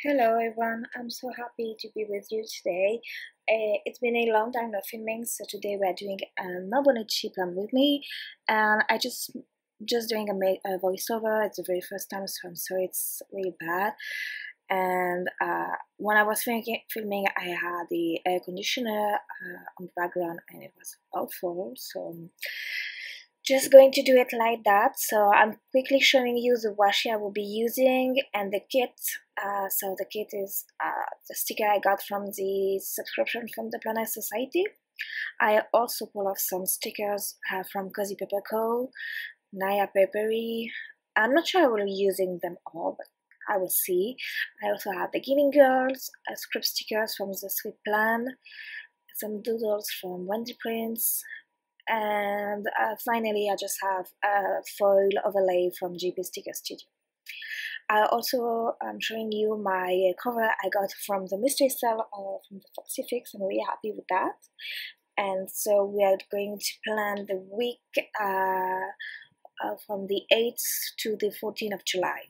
Hello everyone, I'm so happy to be with you today. It's been a long time not filming, so today we're doing an Hobonichi plan with me, and I just doing a voiceover. It's the very first time, so I'm sorry it's really bad. And when I was filming, I had the air conditioner on the background, and it was awful. So just going to do it like that. So I'm quickly showing you the washi I will be using and the kit. So the kit is the sticker I got from the subscription from the Planner Society. I also pull off some stickers from Cozy Paper Co, Naya Papery. I'm not sure I will be using them all, but I will see. I also have the Giving Girls, script stickers from the Sweet Plan, some doodles from Wendy Prince, and finally I just have a foil overlay from GP Sticker Studio. I also am showing you my cover I got from the mystery sale from the Foxy Fix. I'm really happy with that. And so we are going to plan the week from the 8th to the 14th of July.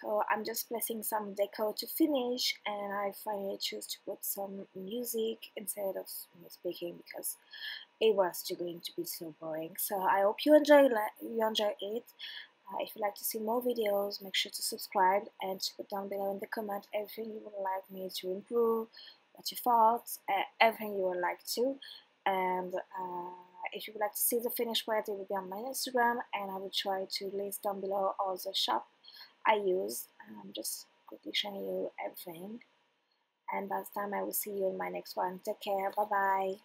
So I'm just pressing some decor to finish, and I finally choose to put some music instead of me speaking because it was going to be so boring. So I hope you enjoy it. If you'd like to see more videos, make sure to subscribe and to put down below in the comment everything you would like me to improve, what your thoughts, everything you would like to. And if you would like to see the finished product, it will be on my Instagram, and I will try to list down below all the shop I use. I'm just quickly showing you everything. And by the time I will see you in my next one. Take care. Bye bye.